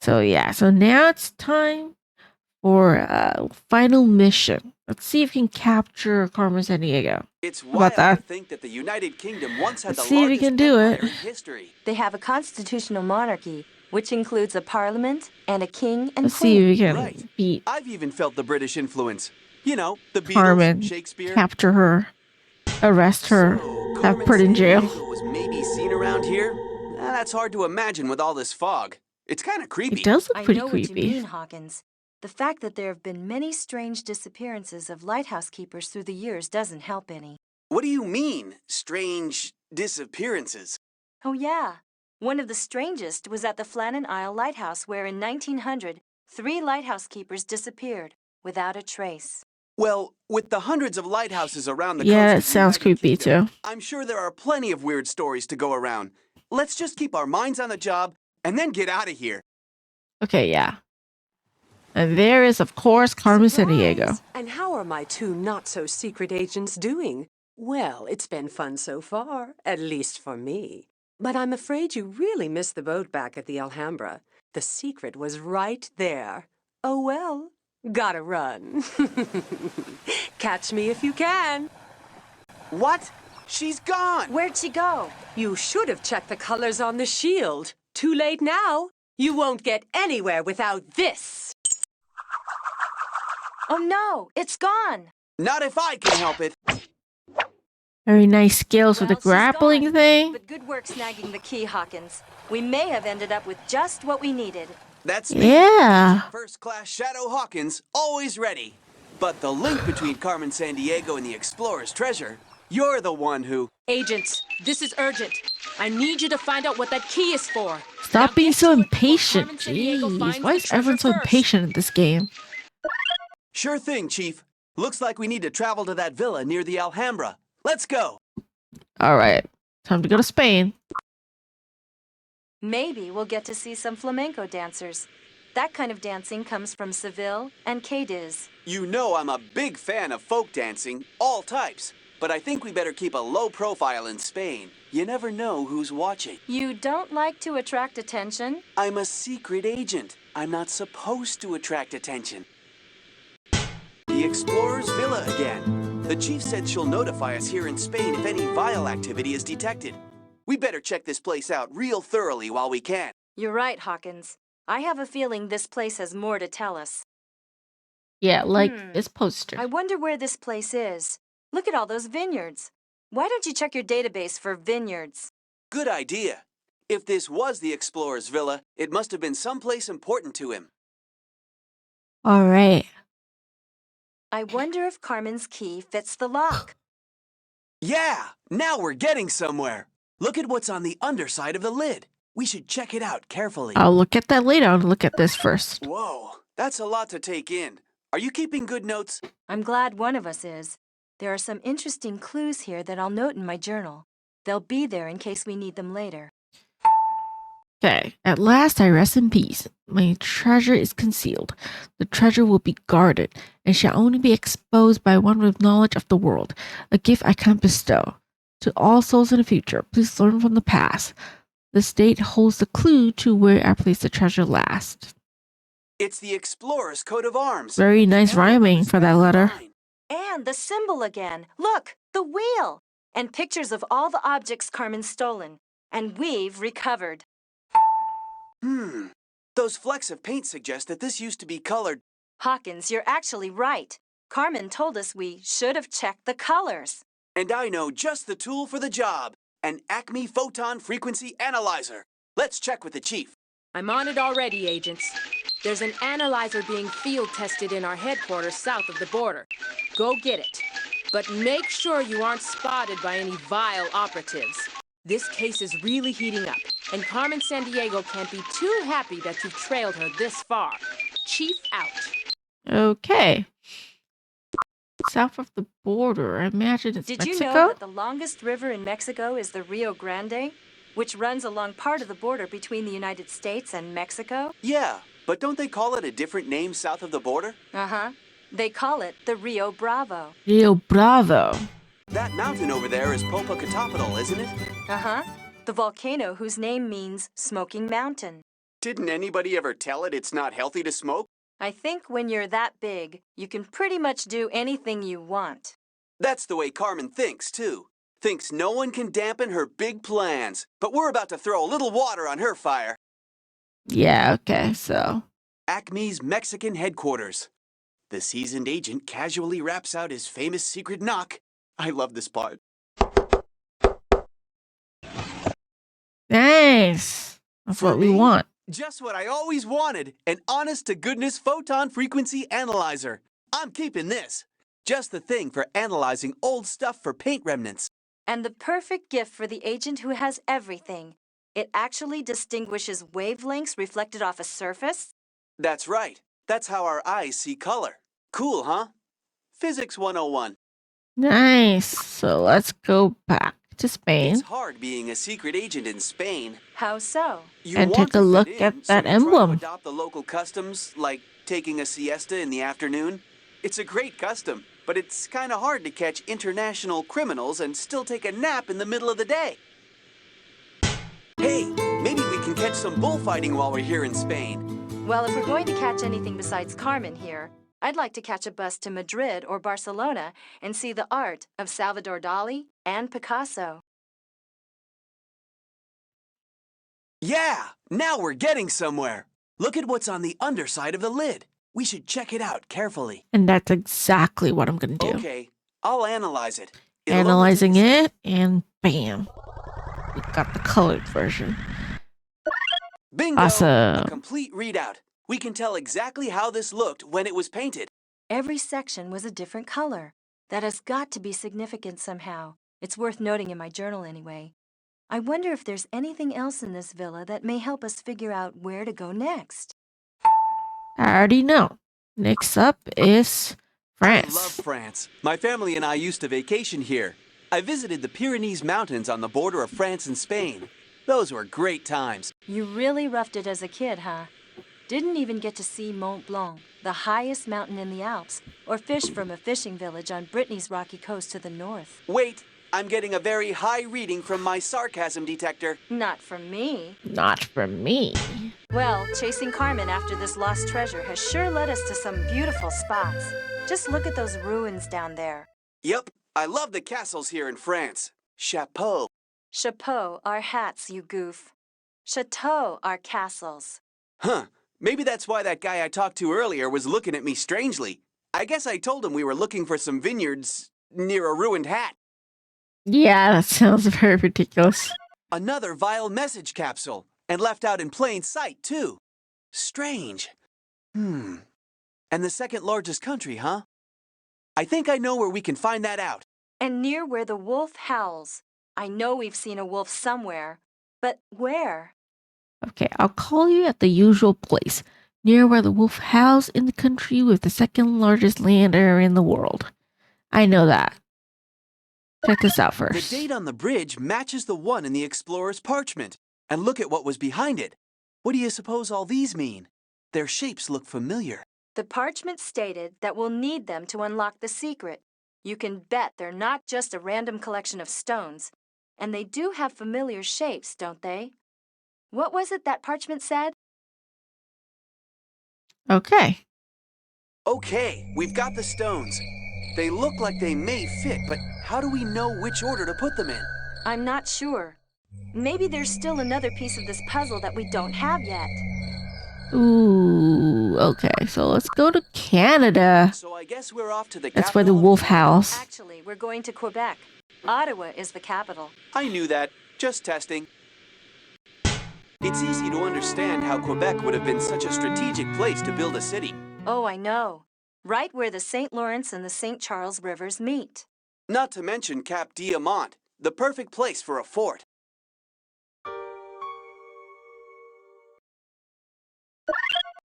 So yeah, so now it's time for a final mission. Let's see if we can capture Carmen Sandiego. It's How about wild to that? think that the United Kingdom once had Let's the see if we largest can do empire it. in history. They have a constitutional monarchy, which includes a parliament and a king and Let's see if queen. we can Right. beat I've even felt the British influence. You know, the Beatles, Carmen, Shakespeare. capture her, arrest her, So, have Carmen put in jail. Sandiego was maybe seen around here? That's hard to imagine with all this fog. It's kind of creepy. It does look I pretty know creepy. what you mean, Hawkins. The fact that there have been many strange disappearances of lighthouse keepers through the years doesn't help any. What do you mean, strange disappearances? Oh, yeah. One of the strangest was at the Flannan Isle Lighthouse, where in 1900, 3 lighthouse keepers disappeared without a trace. Well, with the hundreds of lighthouses around the coast Yeah, of it sounds the United creepy Kingdom, too. I'm sure there are plenty of weird stories to go around. Let's just keep our minds on the job and then get out of here. Okay, yeah. And there is, of course, Carmen Sandiego. Surprise! And how are my 2 not-so-secret agents doing? Well, it's been fun so far, at least for me. But I'm afraid you really missed the boat back at the Alhambra. The secret was right there. Oh well, gotta run. Catch me if you can. What? She's gone! Where'd she go? You should have checked the colors on the shield. Too late now. You won't get anywhere without this. Oh no, it's gone! Not if I can help it. Very nice skills with the Well, she's grappling gone. thing. But good work snagging the key, Hawkins. We may have ended up with just what we needed. That's me. Yeah. First-class Shadow Hawkins, always ready. But the link between Carmen Sandiego and the Explorer's treasure, you're the one who... Agents, this is urgent. I need you to find out what that key is for. Stop Now being get so to it before impatient. Carmen Sandiego finds Jeez, why the is everyone so treasure first. impatient in this game? Sure thing, Chief. Looks like we need to travel to that villa near the Alhambra. Let's go. Alright, time to go to Spain. Maybe we'll get to see some flamenco dancers. That kind of dancing comes from Seville and Cadiz. You know I'm a big fan of folk dancing, all types. But I think we better keep a low profile in Spain. You never know who's watching. You don't like to attract attention? I'm a secret agent. I'm not supposed to attract attention. The Explorer's Villa again. The chief said she'll notify us here in Spain if any vile activity is detected. We better check this place out real thoroughly while we can. You're right, Hawkins. I have a feeling this place has more to tell us. Yeah, like this poster. I wonder where this place is. Look at all those vineyards. Why don't you check your database for vineyards? Good idea. If this was the Explorer's Villa, it must have been someplace important to him. Alright. I wonder if Carmen's key fits the lock. Yeah, now we're getting somewhere. Look at what's on the underside of the lid. We should check it out carefully. I'll look at that later. I'll look at this first. Whoa, that's a lot to take in. Are you keeping good notes? I'm glad one of us is. There are some interesting clues here that I'll note in my journal. They'll be there in case we need them later. Okay, at last I rest in peace. My treasure is concealed. The treasure will be guarded, and shall only be exposed by one with knowledge of the world, a gift I can't bestow. To all souls in the future, please learn from the past. This date holds the clue to where I place the treasure last. It's the Explorer's coat of arms. Very nice rhyming for that letter. And the symbol again. Look, the wheel. And pictures of all the objects Carmen's stolen. And we've recovered. Those flecks of paint suggest that this used to be colored. Hawkins, you're actually right. Carmen told us we should have checked the colors. And I know just the tool for the job. An ACME photon frequency analyzer. Let's check with the chief. I'm on it already, agents. There's an analyzer being field tested in our headquarters south of the border. Go get it. But make sure you aren't spotted by any vile operatives. This case is really heating up, and Carmen Sandiego can't be too happy that you've trailed her this far. Chief out. Okay. South of the border, I imagine it's Did Mexico? you know that the longest river in Mexico is the Rio Grande, which runs along part of the border between the United States and Mexico? Yeah, but don't they call it a different name south of the border? Uh-huh. They call it the Rio Bravo. Rio Bravo. That mountain over there is Popocatépetl, isn't it? Uh-huh. The volcano whose name means smoking mountain. Didn't anybody ever tell it it's not healthy to smoke? I think when you're that big, you can pretty much do anything you want. That's the way Carmen thinks, too. Thinks no one can dampen her big plans. But we're about to throw a little water on her fire. Yeah, okay, so. ACME's Mexican headquarters. The seasoned agent casually raps out his famous secret knock. I love this part. Nice. That's For what we me? want. Just what I always wanted, an honest-to-goodness photon frequency analyzer. I'm keeping this. Just the thing for analyzing old stuff for paint remnants. And the perfect gift for the agent who has everything. It actually distinguishes wavelengths reflected off a surface. That's right. That's how our eyes see color. Cool, huh? Physics 101. Nice. So let's go back to Spain It's hard being a secret agent in Spain. How so? You and want take a to fit look in, at so that you try emblem. to adopt the local customs, like taking a siesta in the afternoon. It's a great custom, but it's kind of hard to catch international criminals and still take a nap in the middle of the day. Hey, maybe we can catch some bullfighting while we're here in Spain. Well, if we're going to catch anything besides Carmen here, I'd like to catch a bus to Madrid or Barcelona and see the art of Salvador Dali and Picasso. Yeah, now we're getting somewhere. Look at what's on the underside of the lid. We should check it out carefully. And that's exactly what I'm going to do. Okay, I'll analyze it. It'll Analyzing only take it, and bam. We got the colored version. Bingo! Awesome. A complete readout. We can tell exactly how this looked when it was painted. Every section was a different color. That has got to be significant somehow. It's worth noting in my journal anyway. I wonder if there's anything else in this villa that may help us figure out where to go next. I already know. Next up is I love France. France. My family and I used to vacation here. I visited the Pyrenees Mountains on the border of France and Spain. Those were great times. You really roughed it as a kid, huh? Didn't even get to see Mont Blanc, the highest mountain in the Alps, or fish from a fishing village on Brittany's rocky coast to the north. Wait, I'm getting a very high reading from my sarcasm detector. Not from me. Not for me. Well, chasing Carmen after this lost treasure has sure led us to some beautiful spots. Just look at those ruins down there. Yep, I love the castles here in France. Chapeau. Chapeau are hats, you goof. Chateaux are castles. Huh, maybe that's why that guy I talked to earlier was looking at me strangely. I guess I told him we were looking for some vineyards near a ruined hat. Yeah, that sounds very ridiculous. Another vile message capsule, and left out in plain sight, too. Strange. And the second largest country, huh? I think I know where we can find that out. And near where the wolf howls. I know we've seen a wolf somewhere, but where? Okay, I'll call you at the usual place, near where the wolf howls in the country with the second largest land area in the world. I know that. Check this out The first. date on the bridge matches the one in the explorer's parchment. And look at what was behind it. What do you suppose all these mean? Their shapes look familiar. The parchment stated that we'll need them to unlock the secret. You can bet they're not just a random collection of stones. And they do have familiar shapes, don't they? What was it that parchment said? Okay. Okay, we've got the stones. They look like they may fit, but how do we know which order to put them in? I'm not sure. Maybe there's still another piece of this puzzle that we don't have yet. Ooh, okay, so let's go to Canada. So I guess we're off to the That's where the capital of wolf Canada. howls. Actually, we're going to Quebec. Ottawa is the capital. I knew that. Just testing. It's easy to understand how Quebec would have been such a strategic place to build a city. Oh, I know. Right where the St. Lawrence and the St. Charles rivers meet. Not to mention Cap Diamant, the perfect place for a fort.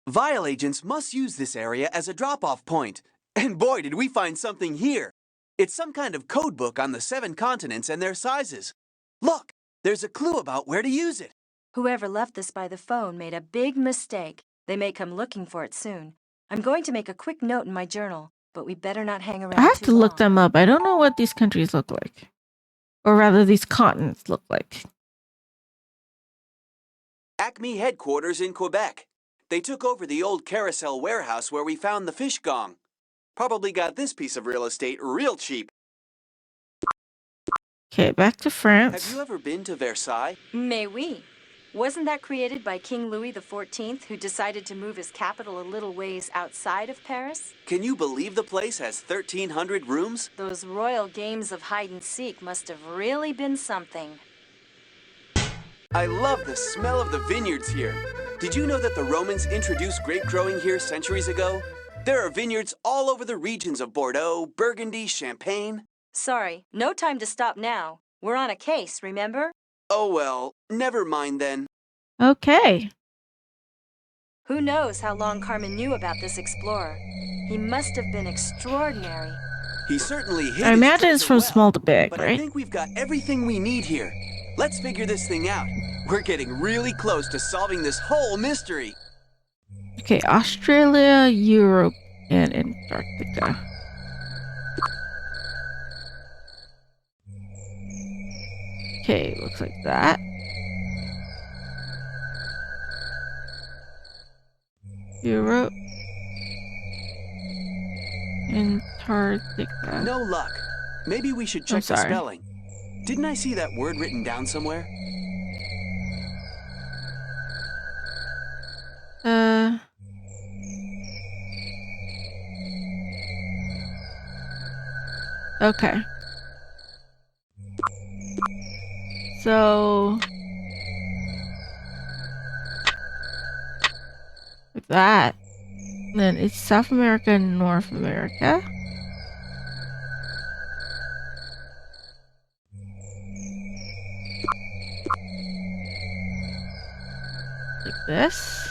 Vial agents must use this area as a drop-off point. And boy, did we find something here. It's some kind of code book on the 7 continents and their sizes. Look, there's a clue about where to use it. Whoever left this by the phone made a big mistake. They may come looking for it soon. I'm going to make a quick note in my journal, but we better not hang around I have too to look long. them up. I don't know what these countries look like. Or rather, these continents look like. ACME headquarters in Quebec. They took over the old carousel warehouse where we found the fish gong. Probably got this piece of real estate real cheap. Okay, back to France. Have you ever been to Versailles? Mais oui. Wasn't that created by King Louis XIV, who decided to move his capital a little ways outside of Paris? Can you believe the place has 1,300 rooms? Those royal games of hide-and-seek must have really been something. I love the smell of the vineyards here. Did you know that the Romans introduced grape growing here centuries ago? There are vineyards all over the regions of Bordeaux, Burgundy, Champagne. Sorry, no time to stop now. We're on a case, remember? Oh well, never mind then. Okay. Who knows how long Carmen knew about this explorer? He must have been extraordinary. He certainly hid I his imagine it's treasure from well, small to big, but I right? think we've got everything we need here. Let's figure this thing out. We're getting really close to solving this whole mystery. Okay, Australia, Europe, and Antarctica. Okay, looks like that. Europe. Antarctica. No luck. Maybe we should check the sorry. spelling. Didn't I see that word written down somewhere? Okay. So like that. Then it's South America and North America. Like this.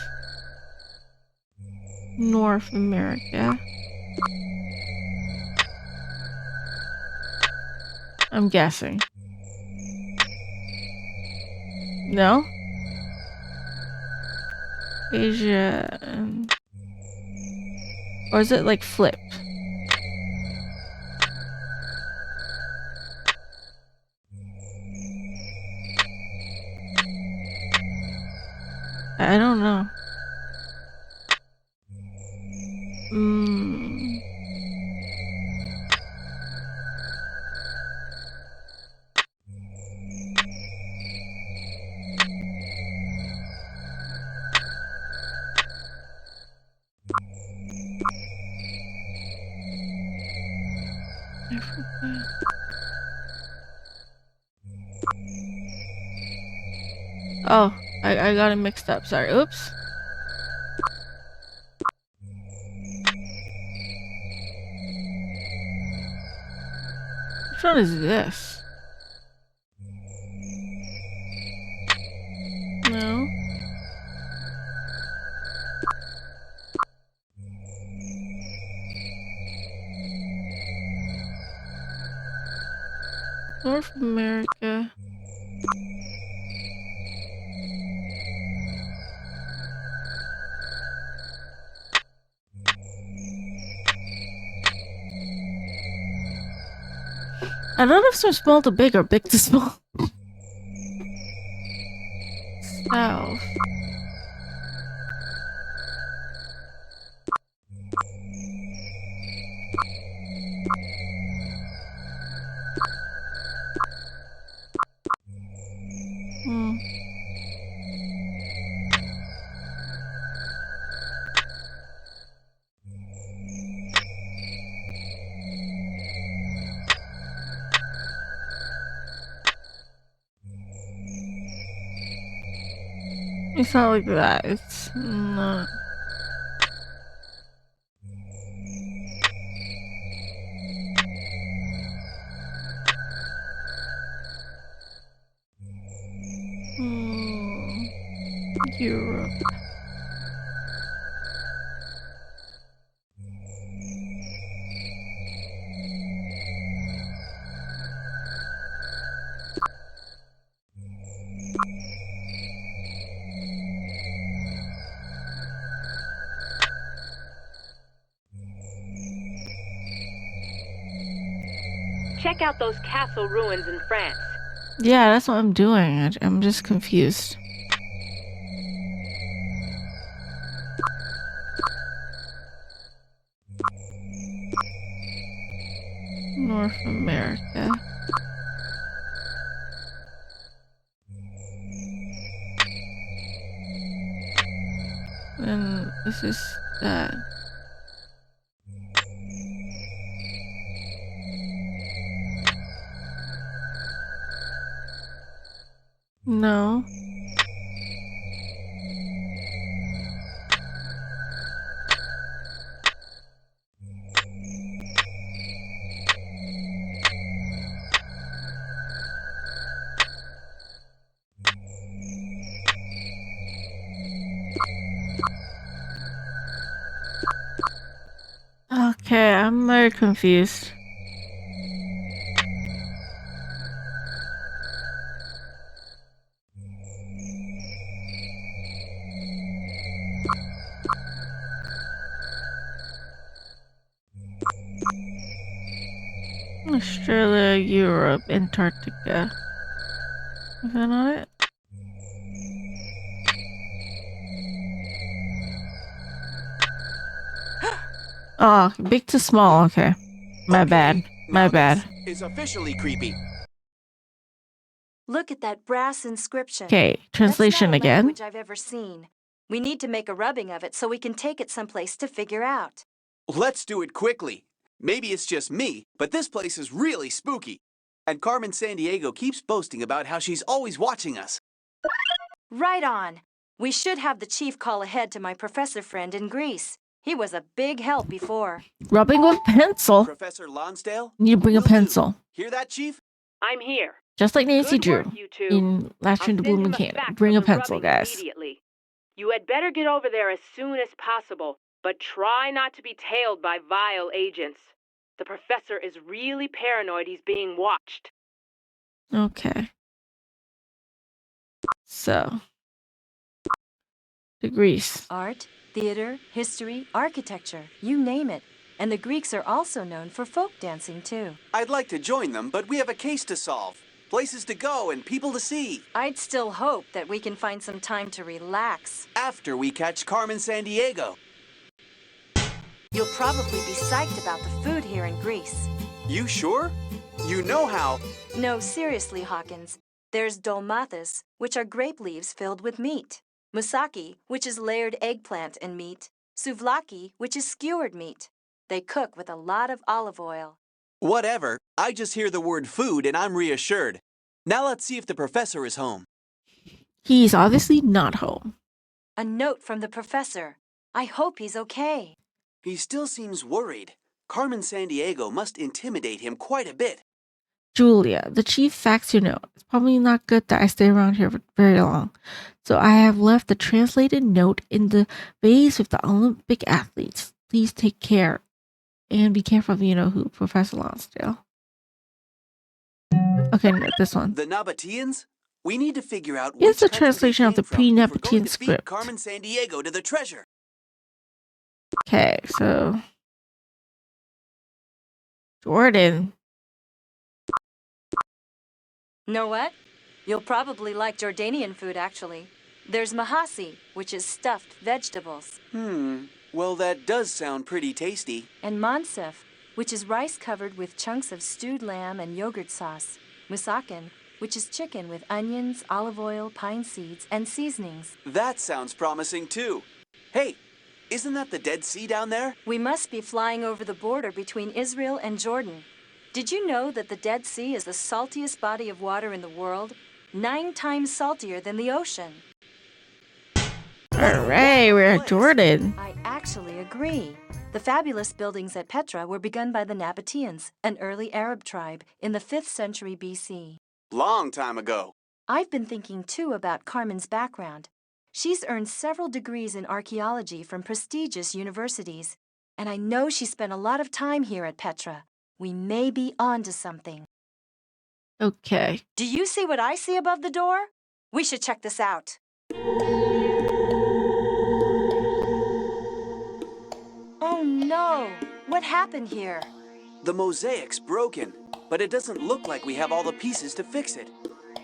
North America. I'm guessing. No? Asia. Or is it like flipped? I don't know. Oh, I got it mixed up. Sorry. Oops. Which one is this? No. North America. I don't know if it's from small to big or big to small. South. It's not like that. It's not. Europe. Check out those castle ruins in France. Yeah, that's what I'm doing. I'm just confused. North America. And this is that. No. Okay, I'm very confused. Australia, Europe, Antarctica. Is that not it? Oh, big to small, okay. My Okay, bad. My now bad. This is officially creepy. Look at that brass inscription. Okay, translation That's not a again. language I've ever seen. We need to make a rubbing of it so we can take it someplace to figure out. Let's do it quickly. Maybe it's just me, but this place is really spooky. And Carmen Sandiego keeps boasting about how she's always watching us. Right on. We should have the chief call ahead to my professor friend in Greece. He was a big help before. Rubbing with pencil. Professor Lonsdale? You need to bring a Will do. pencil. Hear that, Chief? I'm here. Just like Nancy Good work, Drew you two. in Last I'll Train to send him Blooming a Canyon. fax Bring of a the pencil, rubbing guys. Immediately. You had better get over there as soon as possible, but try not to be tailed by vile agents. The professor is really paranoid he's being watched. Okay. So. To Greece. Art, theater, history, architecture, you name it. And the Greeks are also known for folk dancing, too. I'd like to join them, but we have a case to solve. Places to go and people to see. I'd still hope that we can find some time to relax. After we catch Carmen Sandiego. You'll probably be psyched about the food here in Greece. You sure? You know how. No, seriously, Hawkins. There's dolmathus, which are grape leaves filled with meat. Moussaki, which is layered eggplant and meat. Souvlaki, which is skewered meat. They cook with a lot of olive oil. Whatever. I just hear the word food and I'm reassured. Now let's see if the professor is home. He's obviously not home. A note from the professor. I hope he's okay. He still seems worried. Carmen Sandiego must intimidate him quite a bit. Julia, the chief faxed your note. It's probably not good that I stay around here for very long. So I have left the translated note in the vase with the Olympic athletes. Please take care. And be careful of who, Professor Lonsdale. Okay, no, this one. The Nabateans? We need to figure out Here's which the country translation they of the came from if we're going pre-Nabatean to feed script. Carmen Sandiego to the treasure. Okay, so Jordan. Know what? You'll probably like Jordanian food, actually. There's mahasi, which is stuffed vegetables. Well, that does sound pretty tasty. And mansef, which is rice covered with chunks of stewed lamb and yogurt sauce. Musakin, which is chicken with onions, olive oil, pine seeds, and seasonings. That sounds promising, too. Hey, isn't that the Dead Sea down there? We must be flying over the border between Israel and Jordan. Did you know that the Dead Sea is the saltiest body of water in the world? 9 times saltier than the ocean. Hooray, we're at Jordan. I actually agree. The fabulous buildings at Petra were begun by the Nabateans, an early Arab tribe, in the 5th century BC. Long time ago. I've been thinking, too, about Carmen's background. She's earned several degrees in archaeology from prestigious universities, and I know she spent a lot of time here at Petra. We may be onto something. Okay. Do you see what I see above the door? We should check this out. Oh no! What happened here? The mosaic's broken. but it doesn't look like we have all the pieces to fix it.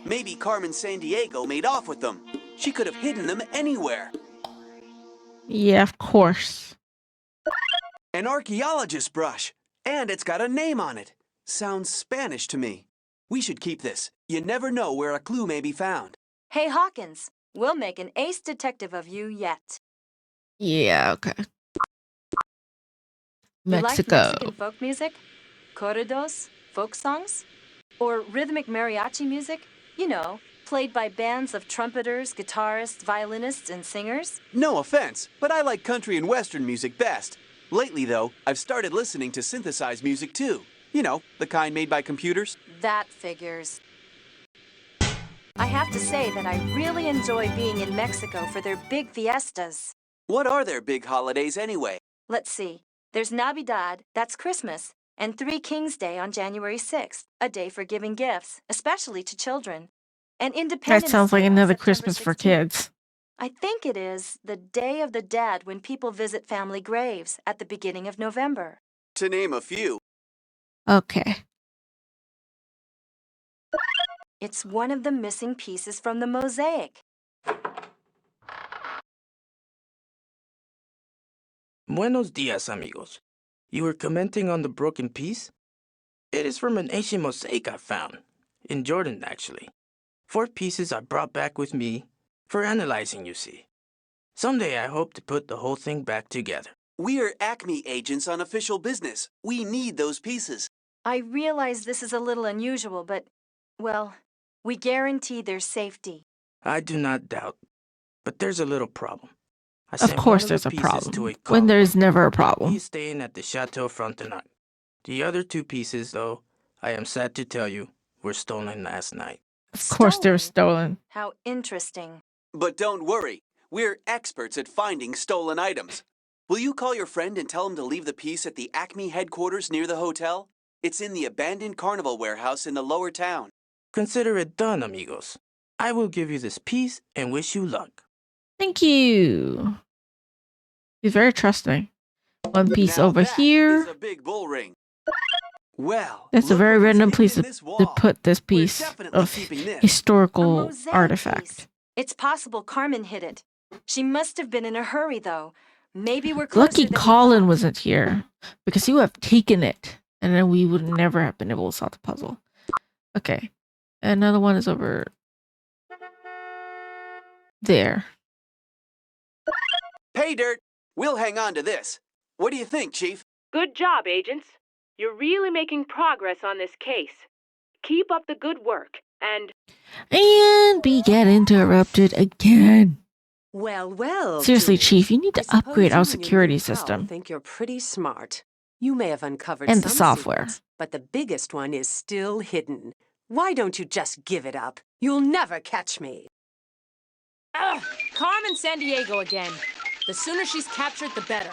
Maybe Carmen Sandiego made off with them. She could have hidden them anywhere. Yeah, of course. An archaeologist's brush, and it's got a name on it. Sounds Spanish to me. We should keep this. You never know where a clue may be found. Hey, Hawkins, we'll make an ace detective of you yet. Yeah, okay. You like Mexico. Mexican folk music? Corridos? Folk songs? Or rhythmic mariachi music? You know, played by bands of trumpeters, guitarists, violinists, and singers? No offense, but I like country and western music best. Lately, though, I've started listening to synthesized music too. You know, the kind made by computers. That figures. I have to say that I really enjoy being in Mexico for their big fiestas. What are their big holidays anyway? Let's see. There's Navidad, that's Christmas, and Three Kings Day on January 6th, a day for giving gifts, especially to children. And Independence That sounds like Day on another September Christmas for 16th. kids. I think it is the Day of the Dead when people visit family graves at the beginning of November. To name a few. Okay. It's one of the missing pieces from the mosaic. Buenos dias, amigos. You were commenting on the broken piece? It is from an ancient mosaic I found. In Jordan, actually. 4 pieces I brought back with me for analyzing, you see. Someday I hope to put the whole thing back together. We're ACME agents on official business. We need those pieces. I realize this is a little unusual, but, well, we guarantee their safety. I do not doubt. But there's a little problem. I Of sent course one there's the a pieces problem. to a When colleague. there's never a problem. He's staying at the Chateau Frontenac. The other 2 pieces, though, I am sad to tell you, were stolen last night. Of course they were stolen. How interesting. But don't worry. We're experts at finding stolen items. Will you call your friend and tell him to leave the piece at the ACME headquarters near the hotel? It's in the abandoned carnival warehouse in the lower town. Consider it done, amigos. I will give you this piece and wish you luck. Thank you. He's very trusting. One piece Now over that here. is a big bull ring. Well, That's a look very what is random hidden place in to, this to wall. put this We're piece definitely of keeping this. A historical mosaic artifact. piece. It's possible Carmen hid it. She must have been in a hurry, though. Maybe we're closer Lucky than we Colin thought. wasn't here because he would have taken it and then we would never have been able to solve the puzzle. Okay. Another one is over there. Pay dirt. We'll hang on to this. What do you think, Chief? Good job, agents. You're really making progress on this case. Keep up the good work, and And we get interrupted again. Well, well. Seriously, Jules, Chief, you need I to upgrade suppose our you and your security new pal system. think you're pretty smart. You may have uncovered And the some software. secrets, but the biggest one is still hidden. Why don't you just give it up? You'll never catch me. ugh, Carmen Sandiego again. The sooner she's captured, the better.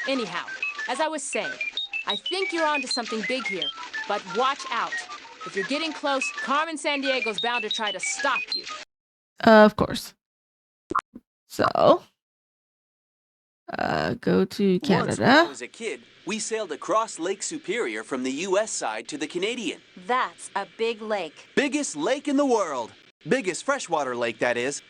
Anyhow, as I was saying, I think you're onto something big here, but watch out. If you're getting close, Carmen Sandiego's bound to try to stop you. Of course. So, go to Once when I Canada. was a kid, we sailed across Lake Superior from the U.S. side to the Canadian. That's a big lake. Biggest lake in the world. Biggest freshwater lake, that is.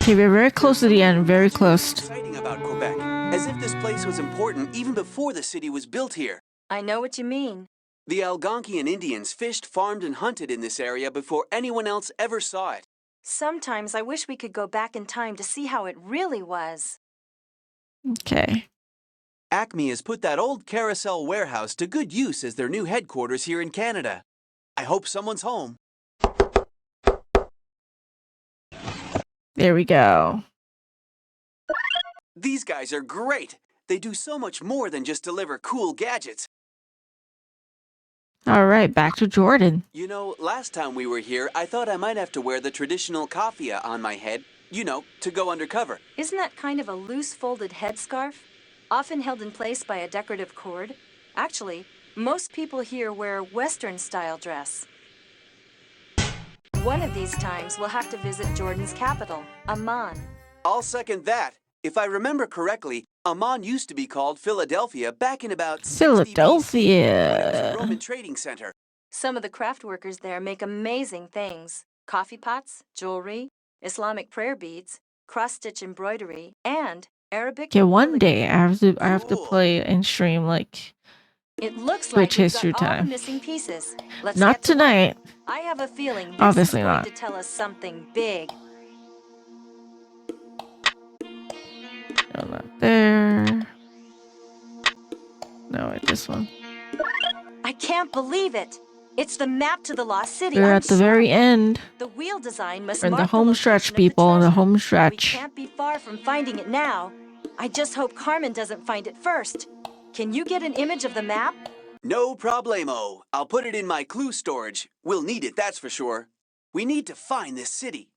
Okay, we're very close to the end. Very close. Exciting about Quebec. As if this place was important even before the city was built here. I know what you mean. The Algonquian Indians fished, farmed, and hunted in this area before anyone else ever saw it. Sometimes I wish we could go back in time to see how it really was. Okay. ACME has put that old carousel warehouse to good use as their new headquarters here in Canada. I hope someone's home. There we go. These guys are great. They do so much more than just deliver cool gadgets. All right, back to Jordan. You know, last time we were here, I thought I might have to wear the traditional kafia on my head, you know, to go undercover. Isn't that kind of a loose folded headscarf? Often held in place by a decorative cord? Actually, most people here wear Western-style dress. One of these times, we'll have to visit Jordan's capital, Amman. I'll second that. If I remember correctly, Amman used to be called Philadelphia back in about 60 BC. It was a Philadelphia. Roman trading center. Some of the craft workers there make amazing things. Coffee pots, jewelry, Islamic prayer beads, cross-stitch embroidery, and Arabic. Okay, one day I have to Cool. play and stream like It looks Twitch like we've history got all the time. missing pieces. Let's Not get to work. tonight. I have a feeling this Obviously is going not. to tell us something big. No, not there. No, wait, this one. I can't believe it. It's the map to the lost city. We're I'm at the sure very of it. end. The wheel design must We're in the mark home location stretch, of people. In the treasure. home We stretch. can't be far from finding it now. I just hope Carmen doesn't find it first. Can you get an image of the map? No problemo. I'll put it in my clue storage. We'll need it, that's for sure. We need to find this city.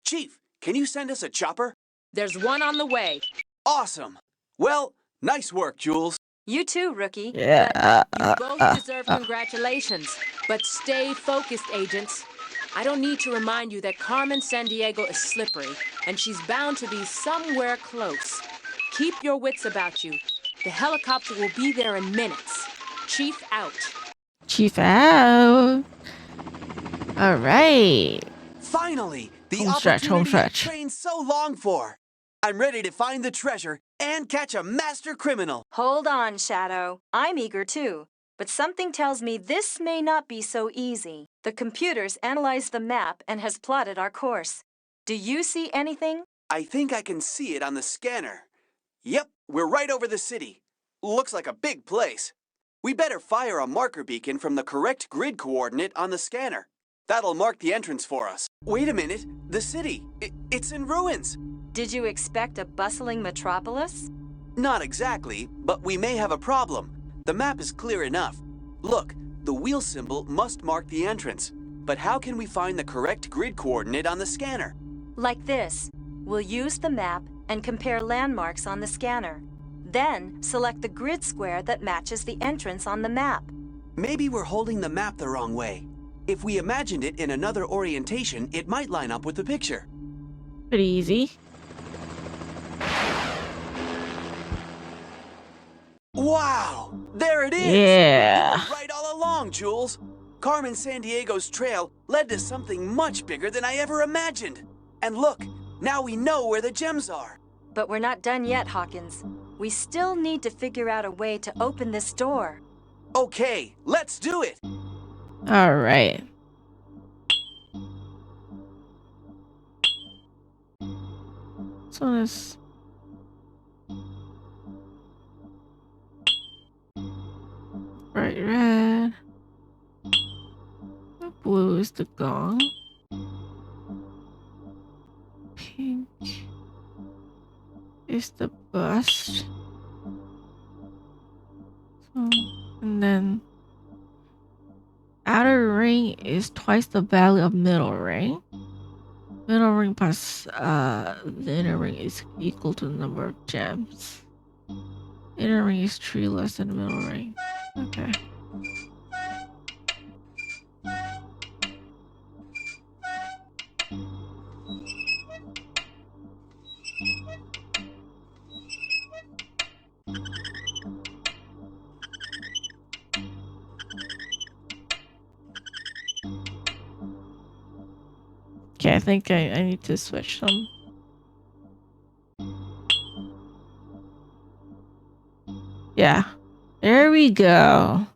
Chief, can you send us a chopper? There's one on the way. Awesome. Well, nice work, Jules. You too, rookie. Yeah. You both deserve congratulations. But stay focused, agents. I don't need to remind you that Carmen Sandiego is slippery, and she's bound to be somewhere close. Keep your wits about you. The helicopter will be there in minutes. Chief out. Chief out. All right. Finally, the Home stretch, home opportunity I've stretch. trained so long for. I'm ready to find the treasure and catch a master criminal. Hold on, Shadow. I'm eager too. But something tells me this may not be so easy. The computers analyzed the map and has plotted our course. Do you see anything? I think I can see it on the scanner. Yep, we're right over the city. Looks like a big place. We better fire a marker beacon from the correct grid coordinate on the scanner. That'll mark the entrance for us. Wait a minute, the city. It's in ruins. Did you expect a bustling metropolis? Not exactly, but we may have a problem. The map is clear enough. Look, the wheel symbol must mark the entrance. But how can we find the correct grid coordinate on the scanner? Like this. We'll use the map and compare landmarks on the scanner. Then select the grid square that matches the entrance on the map. Maybe we're holding the map the wrong way. If we imagined it in another orientation, it might line up with the picture. Pretty easy. Wow! There it is! Yeah. You were right all along, Jules. Carmen Sandiego's trail led to something much bigger than I ever imagined. And look, now we know where the gems are. But we're not done yet, Hawkins. We still need to figure out a way to open this door. Okay, let's do it! All right. So this. Bright red. Blue is the gong. Pink is the bust. So, and then outer ring is twice the value of middle ring. Middle ring plus the inner ring is equal to the number of gems. Inner ring is 3 less than the middle ring. Okay. Okay, I think I need to switch them. Yeah. There we go.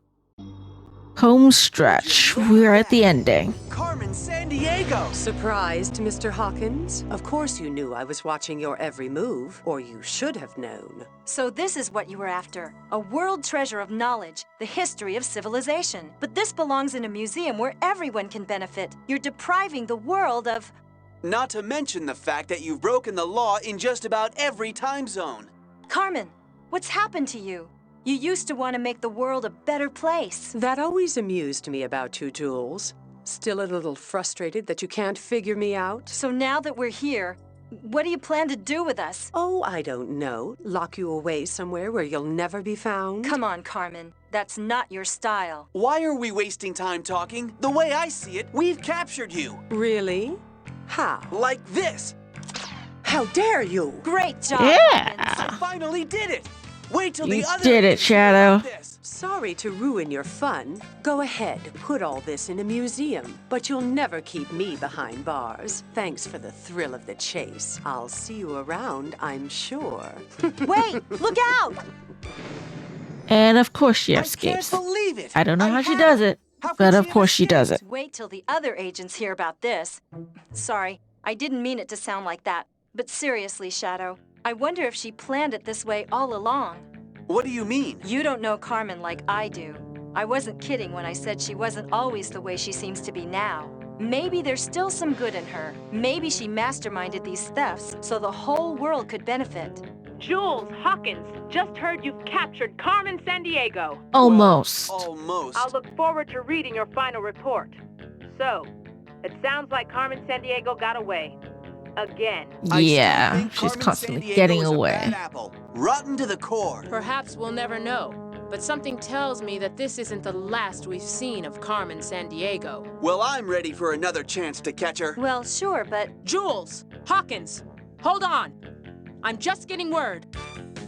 Home stretch. We're at the ending. Carmen Sandiego! Surprised, Mr. Hawkins? Of course you knew I was watching your every move, or you should have known. So this is what you were after. A world treasure of knowledge, the history of civilization. But this belongs in a museum where everyone can benefit. You're depriving the world of... Not to mention the fact that you've broken the law in just about every time zone. Carmen, what's happened to you? You used to want to make the world a better place. That always amused me about you, Jules. Still a little frustrated that you can't figure me out? So now that we're here, what do you plan to do with us? Oh, I don't know. Lock you away somewhere where you'll never be found? Come on, Carmen. That's not your style. Why are we wasting time talking? The way I see it, we've captured you. Really? How? Like this. How dare you? Great job, Yeah. Hawkins. I finally did it. Wait till You the other did it, agents hear about Shadow. this. Sorry to ruin your fun. Go ahead, put all this in a museum. But you'll never keep me behind bars. Thanks for the thrill of the chase. I'll see you around, I'm sure. Wait! Look out! And of course she I escapes. can't believe it. I don't know I how she had does her. it, How could but she of have course she does it. escaped? Wait till the other agents hear about this. Sorry, I didn't mean it to sound like that. But seriously, Shadow, I wonder if she planned it this way all along. What do you mean? You don't know Carmen like I do. I wasn't kidding when I said she wasn't always the way she seems to be now. Maybe there's still some good in her. Maybe she masterminded these thefts so the whole world could benefit. Jules, Hawkins, just heard you've captured Carmen Sandiego. Almost. Well, almost. I'll look forward to reading your final report. So, it sounds like Carmen Sandiego got away. Again. I still Yeah, think she's Carmen constantly Sandiego getting is a away. bad apple, rotten to the core. Perhaps we'll never know, but something tells me that this isn't the last we've seen of Carmen Sandiego. Well, I'm ready for another chance to catch her. Well, sure, but Jules! Hawkins! Hold on! I'm just getting word.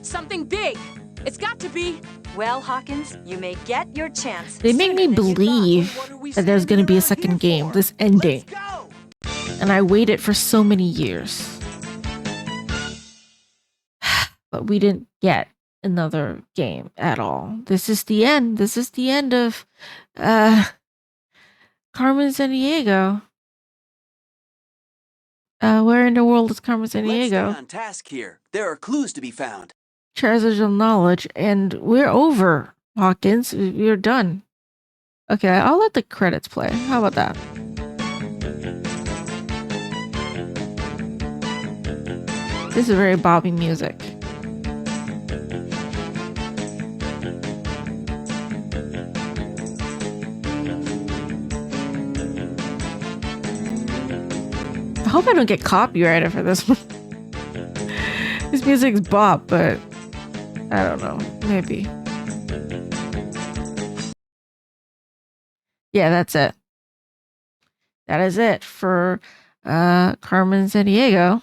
Something big! It's got to be! well, Hawkins, you may get your chance. They make me sooner than you believe What are we that there's standing going to be a around second here game, for? this ending. Let's go! And I waited for so many years. But we didn't get another game at all. This is the end. This is the end of Carmen Sandiego. Where in the world is Carmen Let's stay Sandiego? on task here. There are clues to be found. Treasures of knowledge, and we're over, Hawkins. We're done. Okay, I'll let the credits play. How about that? This is very bobbing music. I hope I don't get copyrighted for this one. This music's bop, but I don't know. Maybe. Yeah, that's it. That is it for Carmen Sandiego.